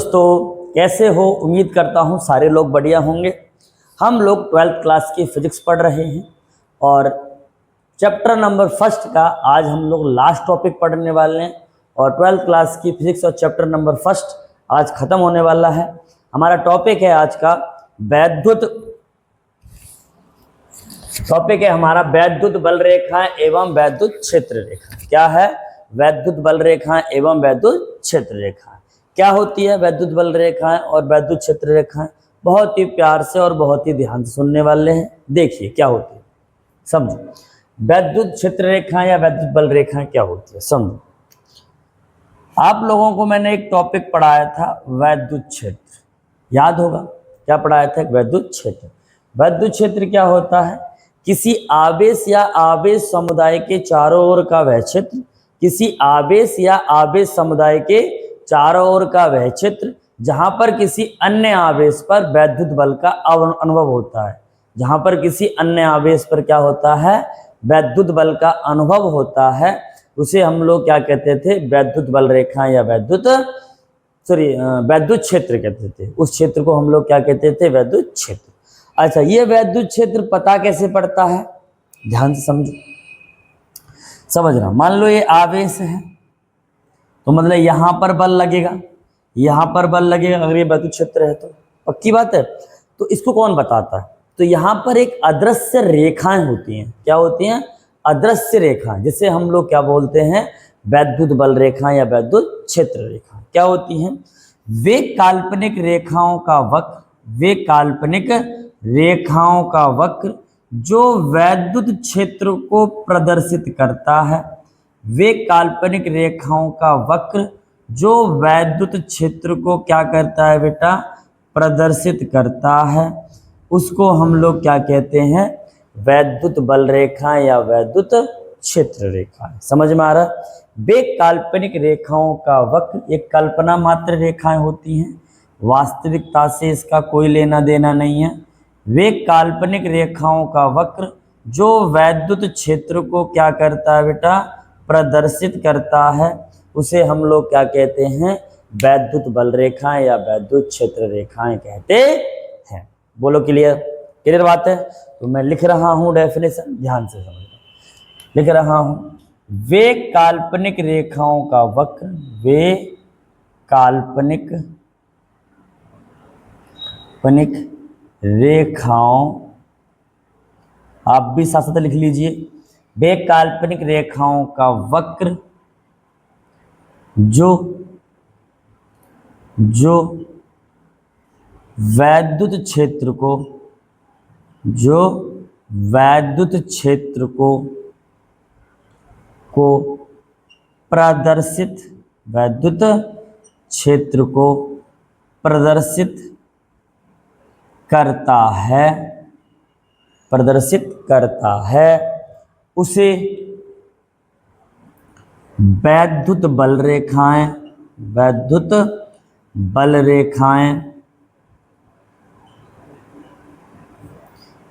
दोस्तों, कैसे हो? उम्मीद करता हूँ सारे लोग बढ़िया होंगे। हम लोग 12th क्लास की फिजिक्स पढ़ रहे हैं और चैप्टर नंबर फर्स्ट का आज हम लोग लास्ट टॉपिक पढ़ने वाले हैं और 12th क्लास की फिजिक्स और चैप्टर नंबर फर्स्ट आज खत्म होने वाला है। हमारा टॉपिक है आज का हमारा वैद्युत बल रेखाएं एवं वैद्युत क्षेत्र रेखा। क्या है? वैद्युत बल रेखाएं एवं वैद्युत क्षेत्र रेखाएं। क्या होती है वैद्युत बल रेखाएं और वैद्युत क्षेत्र रेखाएं? बहुत ही प्यार से और बहुत ही ध्यान से सुनने वाले हैं। देखिए क्या होती है, समझो। वैद्युत क्षेत्र रेखाएं या वैद्युत बल रेखाएं क्या होती है, समझो। आप लोगों को मैंने एक टॉपिक पढ़ाया था वैद्युत क्षेत्र, याद होगा। क्या पढ़ाया था? वैद्युत क्षेत्र। वैद्युत क्षेत्र क्या होता है? किसी आवेश या आवेश समुदाय के चारों ओर का वह क्षेत्र, किसी आवेश या आवेश समुदाय के चारों ओर का वह क्षेत्र जहां पर किसी अन्य आवेश पर वैद्युत बल का अनुभव होता है। जहां पर किसी अन्य आवेश पर क्या होता है? वैद्युत बल का अनुभव होता है, उसे हम लोग क्या कहते थे? वैद्युत बल रेखा या वैद्युत क्षेत्र कहते थे। उस क्षेत्र को हम लोग क्या कहते थे? वैद्युत क्षेत्र। अच्छा, ये वैद्युत क्षेत्र पता कैसे पड़ता है? ध्यान से समझो, समझ रहा। मान लो ये आवेश है तो मतलब यहां पर बल लगेगा, यहां पर बल लगेगा। अगर ये वैद्युत क्षेत्र है तो पक्की बात है। तो इसको कौन बताता है? तो यहां पर एक अदृश्य रेखाएं होती हैं। क्या होती हैं? अदृश्य रेखाएं, जिसे हम लोग क्या बोलते हैं? वैद्युत बल रेखा या वैद्युत क्षेत्र रेखा। क्या होती हैं? वे काल्पनिक रेखाओं का वक्र, वे काल्पनिक रेखाओं का वक्र जो वैद्युत क्षेत्र को प्रदर्शित करता है। वे काल्पनिक रेखाओं का वक्र जो वैद्युत क्षेत्र को क्या करता है बेटा? प्रदर्शित करता है। उसको हम लोग क्या कहते हैं? वैद्युत बल रेखा या वैद्युत क्षेत्र रेखा। समझ में आ रहा? वे काल्पनिक रेखाओं का वक्र, एक कल्पना मात्र रेखाएं होती हैं, वास्तविकता से इसका कोई लेना देना नहीं है। वे काल्पनिक रेखाओं का वक्र जो वैद्युत क्षेत्र को क्या करता है बेटा? प्रदर्शित करता है, उसे हम लोग क्या कहते हैं? वैद्युत बल रेखाएं या वैद्युत क्षेत्र रेखाएं कहते हैं। बोलो क्लियर? क्लियर बात है? तो मैं लिख रहा हूं डेफिनेशन, ध्यान से समझना। लिख रहा हूं, वे काल्पनिक रेखाओं का वक्र, वे काल्पनिक रेखाओं, आप भी साथ साथ लिख लीजिए, वे काल्पनिक रेखाओं का वक्र जो वैद्युत क्षेत्र को, जो वैद्युत क्षेत्र को प्रदर्शित, वैद्युत क्षेत्र को प्रदर्शित करता है, प्रदर्शित करता है, उसे वैद्युत बल रेखाएं, वैद्युत बल रेखाएं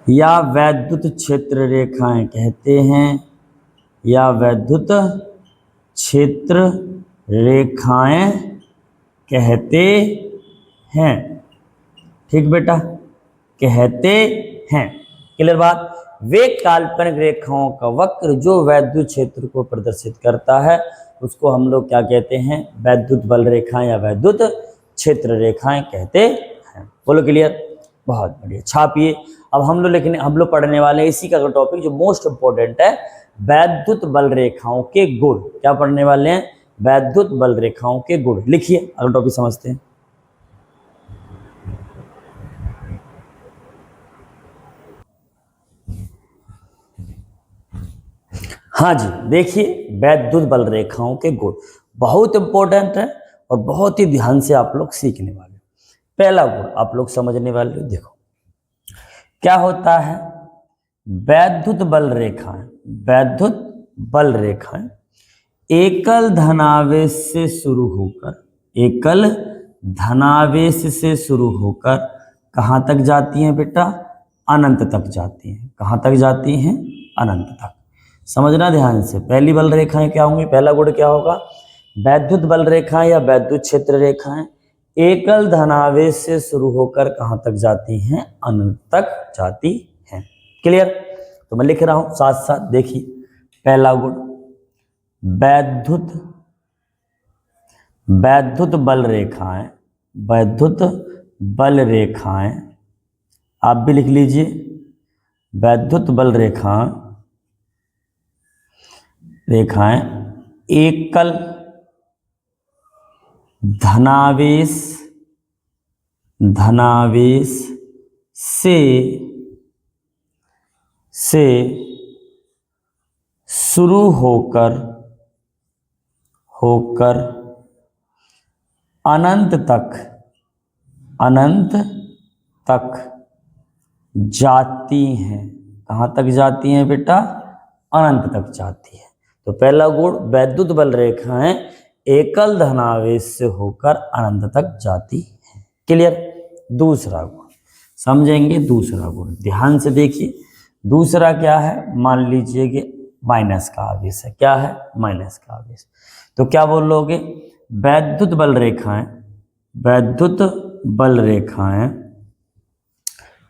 या वैद्युत क्षेत्र रेखाएं कहते हैं, या वैद्युत क्षेत्र रेखाएं कहते हैं। ठीक बेटा, कहते हैं। क्लियर बात? वे काल्पनिक रेखाओं का वक्र जो वैद्युत क्षेत्र को प्रदर्शित करता है, उसको हम लोग क्या कहते हैं? वैद्युत बल रेखाएं या वैद्युत क्षेत्र रेखाएं कहते हैं। बोलो क्लियर? बहुत बढ़िया, छापिए। अब हम लोग पढ़ने वाले हैं इसी का टॉपिक जो मोस्ट इंपॉर्टेंट है, वैद्युत बल रेखाओं के गुण। क्या पढ़ने वाले हैं? वैद्युत बल रेखाओं के गुण। लिखिए, अगला टॉपिक समझते हैं। हाँ जी, देखिए, वैद्युत बल रेखाओं के गुण बहुत इंपॉर्टेंट है और बहुत ही ध्यान से आप लोग सीखने वाले। पहला गुण आप लोग समझने वाले। देखो क्या होता है? वैद्युत बल रेखाएं, वैद्युत बल रेखाएं एकल धनावेश से शुरू होकर, एकल धनावेश से शुरू होकर कहां तक जाती हैं बेटा? अनंत तक जाती हैं। कहां तक जाती हैं? अनंत तक। समझना ध्यान से। पहली बल रेखाएं क्या होंगी? पहला गुण क्या होगा? वैद्युत बल रेखाएं या वैद्युत क्षेत्र रेखाएं एकल धनावेश से शुरू होकर कहां तक जाती हैं? अनंत तक जाती हैं। क्लियर? तो मैं लिख रहा हूं साथ साथ, देखिए पहला गुण वैद्युत बल रेखाएं, वैद्युत बल रेखाएं, आप भी लिख लीजिए वैद्युत बल रेखाएं एकल धनावेश से शुरू होकर अनंत तक जाती हैं। कहाँ तक जाती हैं बेटा? अनंत तक जाती है। तो पहला गुण वैद्युत बल रेखाएं एकल धनावेश से होकर अनंत तक जाती है। क्लियर? दूसरा गुण समझेंगे। दूसरा गुण ध्यान से देखिए, दूसरा क्या है? मान लीजिए कि माइनस का आवेश है। क्या है? माइनस का आवेश। तो क्या बोलोगे? वैद्युत बल रेखाएं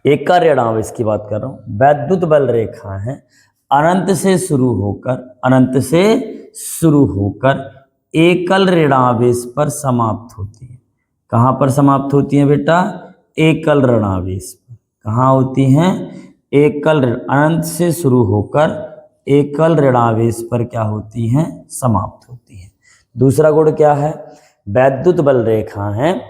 एक का ऋणावेश की बात कर रहा हूं। वैद्युत बल रेखाएं अनंत से शुरू होकर एकल ऋणावेश पर समाप्त होती है। कहां पर समाप्त होती है बेटा? एकल ऋणावेश पर। कहां होती हैं? अनंत से शुरू होकर एकल ऋणावेश पर क्या होती हैं? समाप्त होती हैं। दूसरा गुण क्या है? वैद्युत बल रेखाएं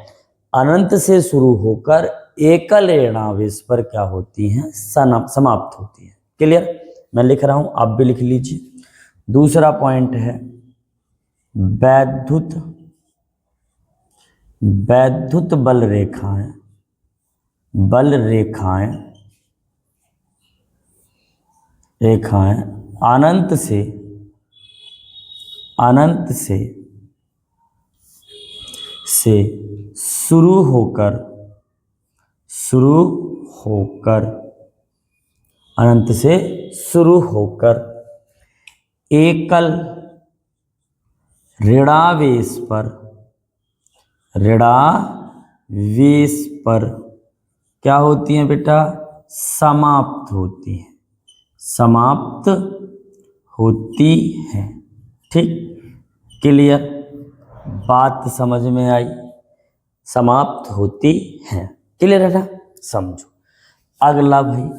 अनंत से शुरू होकर एकल ऋणावेश पर क्या होती हैं? समाप्त होती हैं। क्लियर? मैं लिख रहा हूं, आप भी लिख लीजिए। दूसरा पॉइंट है वैद्युत बल रेखाएं अनंत से शुरू होकर एकल ऋणावेश पर क्या होती हैं बेटा? समाप्त होती हैं। ठीक? क्लियर? बात समझ में आई? समाप्त होती हैं। क्लियर है ना? समझो। अगला भाई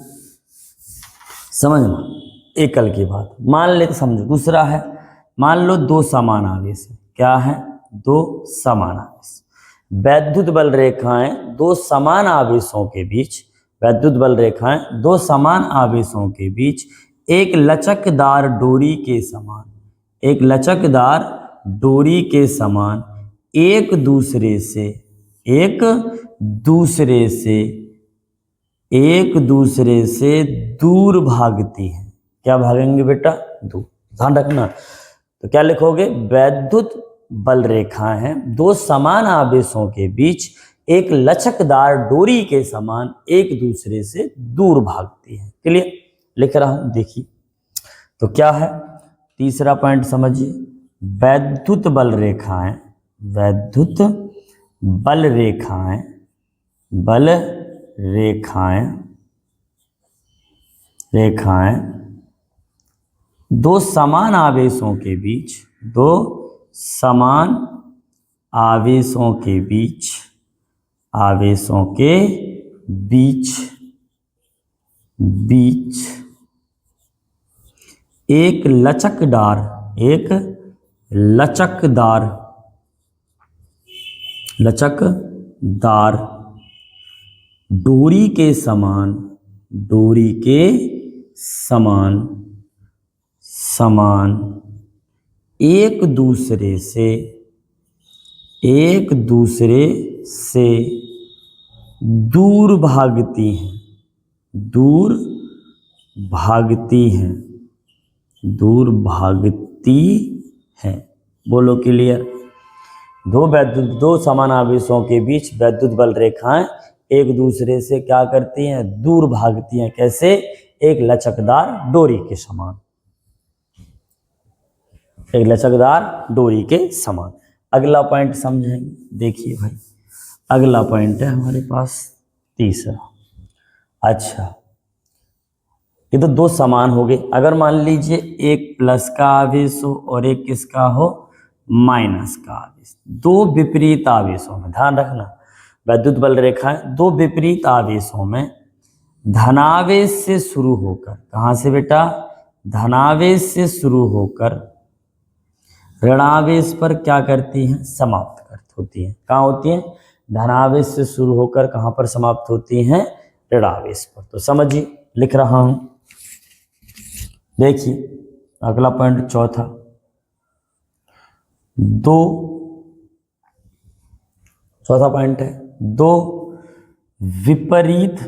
समझना एकल की बात। मान ले तो समझो। दूसरा है, मान लो दो समान आवेश है। क्या है? दो समान आवेश। वैद्युत बल रेखाएं दो समान आवेशों के बीच एक लचकदार डोरी के समान एक दूसरे से दूर भागती हैं। क्या भागेंगे बेटा? दूर। ध्यान रखना। तो क्या लिखोगे? वैद्युत बल रेखाएं हैं दो समान आवेशों के बीच एक लचकदार डोरी के समान एक दूसरे से दूर भागती हैं। क्लियर? लिख रहा हूं, देखिए। तो क्या है? तीसरा पॉइंट समझिए। वैद्युत बल रेखाएं दो समान आवेशों के बीच एक लचकदार डोरी के समान एक दूसरे से दूर भागती हैं। बोलो क्लियर? दो समान आवेशों के बीच वैद्युत बल रेखाएं एक दूसरे से क्या करती हैं? दूर भागती हैं। कैसे? एक लचकदार डोरी के समान। अगला पॉइंट समझेंगे। देखिए भाई, अगला पॉइंट है हमारे पास तीसरा। अच्छा, ये तो दो समान हो गए। अगर मान लीजिए एक प्लस का आवेश हो और एक किसका हो, माइनस का आवेश, दो विपरीत आवेशों में, ध्यान रखना वैद्युत बल रेखाएं दो विपरीत आवेशों में धनावेश से शुरू होकर, कहाँ से बेटा, धनावेश से शुरू होकर ऋणावेश पर क्या करती हैं, समाप्त होती हैं। कहाँ होती हैं, धनावेश से शुरू होकर कहाँ पर समाप्त होती हैं, ऋणावेश पर। तो समझिए, लिख रहा हूं, देखिए अगला पॉइंट चौथा, चौथा पॉइंट है, दो विपरीत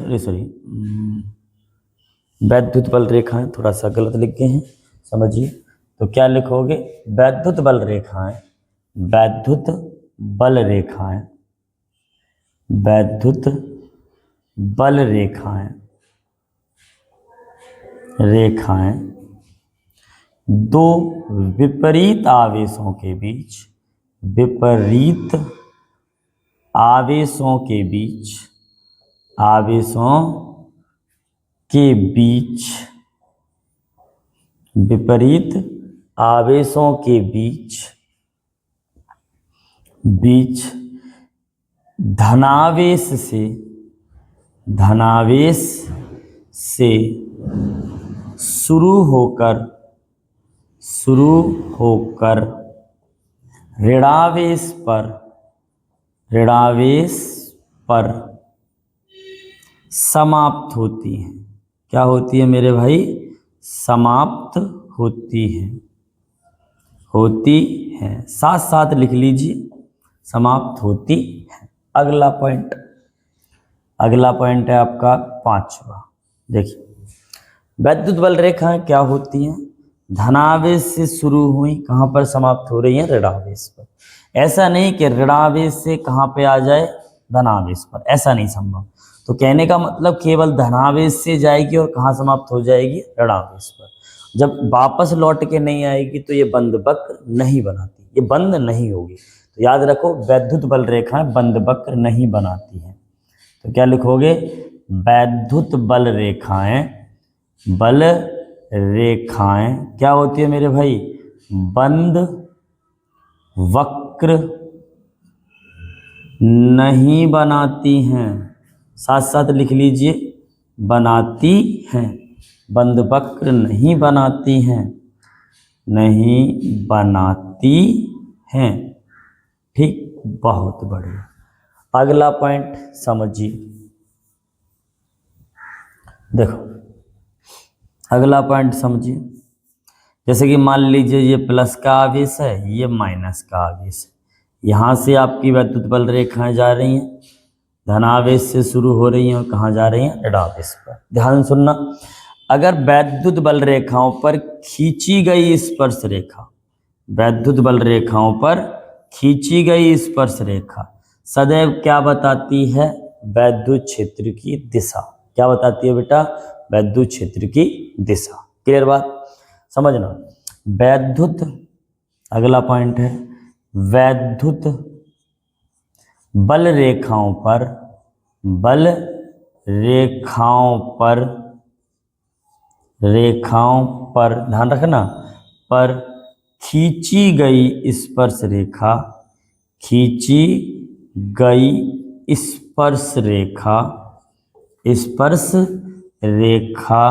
वैद्युत बल रेखाएं, थोड़ा सा गलत लिख गए हैं, समझिए। तो क्या लिखोगे, वैद्युत बल रेखाएं, वैद्युत बल रेखाएं, वैद्युत बल रेखाएं, रेखाएं दो विपरीत आवेशों के बीच, विपरीत आवेशों के बीच, आवेशों के बीच, विपरीत आवेशों के बीच, बीच धनावेश से, धनावेश से शुरू होकर ऋणावेश पर, ऋणावेश पर समाप्त होती हैं। क्या होती है मेरे भाई, समाप्त होती हैं, होती हैं, साथ साथ लिख लीजिए, समाप्त होती है। अगला पॉइंट, अगला पॉइंट है आपका पांचवा। देखिए वैद्युत बल रेखाएं क्या होती हैं, धनावेश से शुरू हुई, कहाँ पर समाप्त हो रही हैं, ऋणावेश पर। ऐसा नहीं कि ऋणावेश से कहाँ पे आ जाए, धनावेश पर, ऐसा नहीं संभव। तो कहने का मतलब केवल धनावेश से जाएगी और कहाँ समाप्त हो जाएगी, ऋणावेश पर। जब वापस लौट के नहीं आएगी तो ये बंद वक्र नहीं बनाती, ये बंद नहीं होगी। तो याद रखो, वैद्युत बल रेखाएं बंद वक्र नहीं बनाती हैं। तो क्या लिखोगे, वैद्युत बल रेखाएं, बल रेखाएं क्या होती है मेरे भाई, बंद वक्र नहीं बनाती हैं। साथ साथ लिख लीजिए, बनाती हैं, बंद वक्र नहीं बनाती हैं, नहीं बनाती हैं। ठीक, बहुत बढ़िया। अगला पॉइंट समझिए, देखो अगला पॉइंट समझिए। जैसे कि मान लीजिए ये प्लस का आवेश है, ये माइनस का आवेश है, यहाँ से आपकी वैद्युत बल रेखाएं जा रही हैं, धनावेश से शुरू हो रही हैं और कहाँ जा रही हैं, ऋणावेश पर। ध्यान सुनना, अगर वैद्युत बल रेखाओं पर खींची गई स्पर्श रेखा, वैद्युत बल रेखाओं पर खींची गई स्पर्श रेखा सदैव क्या बताती है, वैद्युत क्षेत्र की दिशा। क्या बताती है बेटा, वैद्युत क्षेत्र की दिशा। क्लियर बात, समझना। वैद्युत, अगला पॉइंट है, वैद्युत बल रेखाओं पर, बल रेखाओं पर, रेखाओं पर ध्यान रखना, पर खींची गई स्पर्श रेखा, खींची गई स्पर्श रेखा, स्पर्श रेखा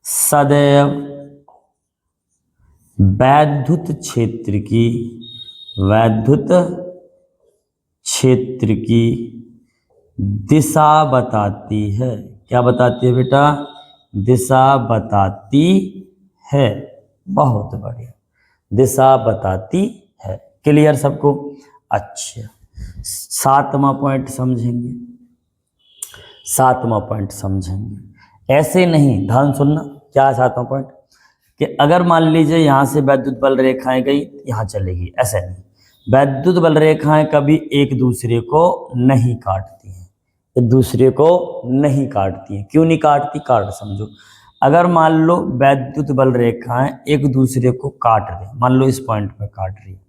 सदैव वैद्युत क्षेत्र की, वैद्युत क्षेत्र की दिशा बताती है। क्या बताती है बेटा, दिशा बताती है। बहुत बढ़िया, दिशा बताती है। क्लियर सबको, अच्छा। सातवां पॉइंट समझेंगे, सातवां पॉइंट समझेंगे। ऐसे नहीं, ध्यान सुनना, क्या सातवां पॉइंट, कि अगर मान लीजिए यहाँ से वैद्युत बल रेखाएं गई, यहाँ चलेगी, ऐसे नहीं। वैद्युत बल रेखाएं कभी एक दूसरे को नहीं काटती हैं, एक दूसरे को नहीं काटती हैं। क्यों नहीं काटती, कारण समझो। अगर मान लो वैद्युत बल रेखाएं एक दूसरे को काट रही, मान लो इस पॉइंट पर काट रही है,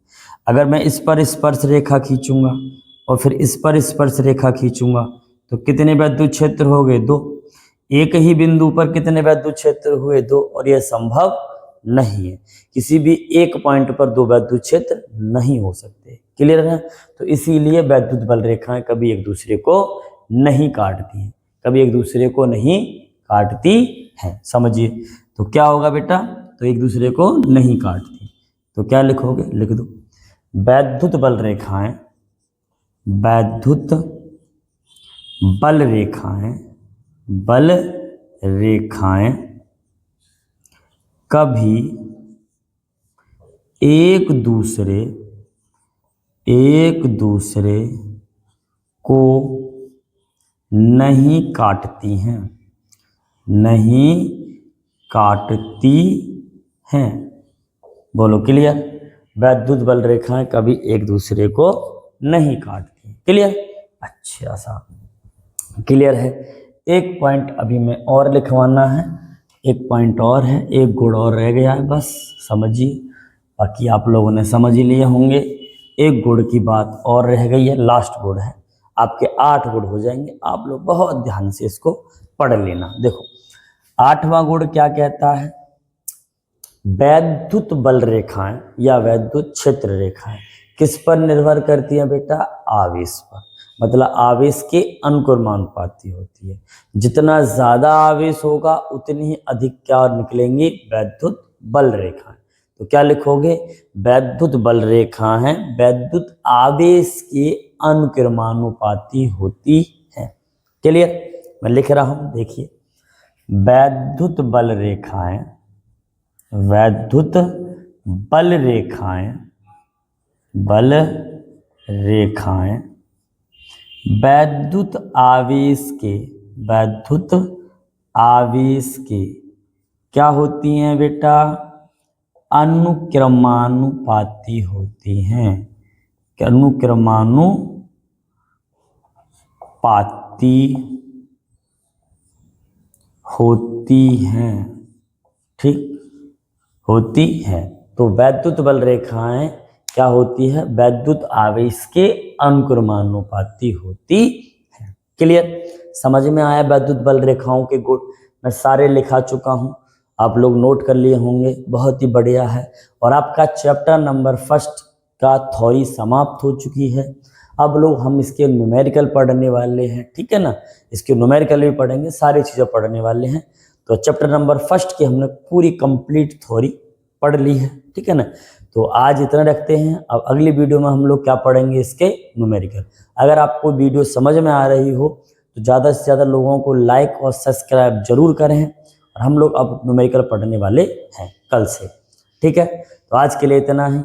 अगर मैं इस पर स्पर्श रेखा खींचूंगा और फिर इस पर स्पर्श रेखा खींचूंगा तो कितने वैद्युत क्षेत्र हो गए? 2। एक ही बिंदु पर कितने वैद्युत क्षेत्र हुए? 2। और यह संभव नहीं है, किसी भी एक पॉइंट पर 2 वैद्युत क्षेत्र नहीं हो सकते। क्लियर है? तो इसीलिए वैद्युत बल रेखाएं कभी एक दूसरे को नहीं काटती हैं, कभी एक दूसरे को नहीं काटती हैं। समझिए, तो क्या होगा बेटा? तो एक दूसरे को नहीं काटती, तो क्या लिखोगे? लिख दो वैद्युत बल रेखाएं, वैद्युत बल रेखाएं, बल रेखाएं कभी एक दूसरे को नहीं काटती हैं, नहीं काटती हैं। बोलो क्लियर? वैद्युत बल रेखाएं कभी एक दूसरे को नहीं काटती। क्लियर? अच्छा सा क्लियर है। एक पॉइंट अभी मैं और लिखवाना है, एक पॉइंट और है, एक गुण और रह गया है, बस समझिए, बाकी आप लोगों ने समझ ही लिए होंगे। एक गुण की बात और रह गई है, लास्ट गुण है, आपके 8 गुण हो जाएंगे। आप लोग बहुत ध्यान से इसको पढ़ लेना। देखो 8वां गुण क्या कहता है? वैद्युत बल रेखाएं या वैद्युत क्षेत्र रेखाएं किस पर निर्भर करती हैं बेटा? आवेश पर, मतलब आवेश के अनुक्रमानुपाती होती है। जितना ज्यादा आवेश होगा उतनी ही अधिक क्या निकलेंगी? वैद्युत बल रेखाएं। तो क्या लिखोगे? वैद्युत बल रेखाएं वैद्युत आवेश के अनुक्रमानुपाती होती है। क्लियर? मैं लिख रहा हूं, देखिए वैद्युत बल रेखाएं, वैद्युत बल रेखाएं, बल रेखाएं वैद्युत आवेश के क्या होती हैं बेटा? अनुक्रमानुपाती होती हैं, अनुक्रमानुपाती होती हैं। ठीक, होती है। तो वैद्युत बल रेखाएं क्या होती है? वैद्युत आवेश के अनुक्रमानुपाती होती है। क्लियर? समझ में आया वैद्युत बल रेखाओं के गुण? मैं सारे लिखा चुका हूं, आप लोग नोट कर लिए होंगे, बहुत ही बढ़िया है। और आपका चैप्टर नंबर 1 का थ्योरी समाप्त हो चुकी है। अब लोग हम इसके न्यूमेरिकल पढ़ने वाले हैं, ठीक है ना? इसके न्यूमेरिकल भी पढ़ेंगे, सारी चीज़ें पढ़ने वाले हैं। तो चैप्टर नंबर 1 की हमने पूरी कंप्लीट थ्योरी पढ़ ली है, ठीक है ना? तो आज इतना रखते हैं। अब अगली वीडियो में हम लोग क्या पढ़ेंगे? इसके न्यूमेरिकल। अगर आपको वीडियो समझ में आ रही हो तो ज़्यादा से ज़्यादा लोगों को लाइक और सब्सक्राइब जरूर करें। और हम लोग अब न्यूमेरिकल पढ़ने वाले हैं कल से, ठीक है? तो आज के लिए इतना ही।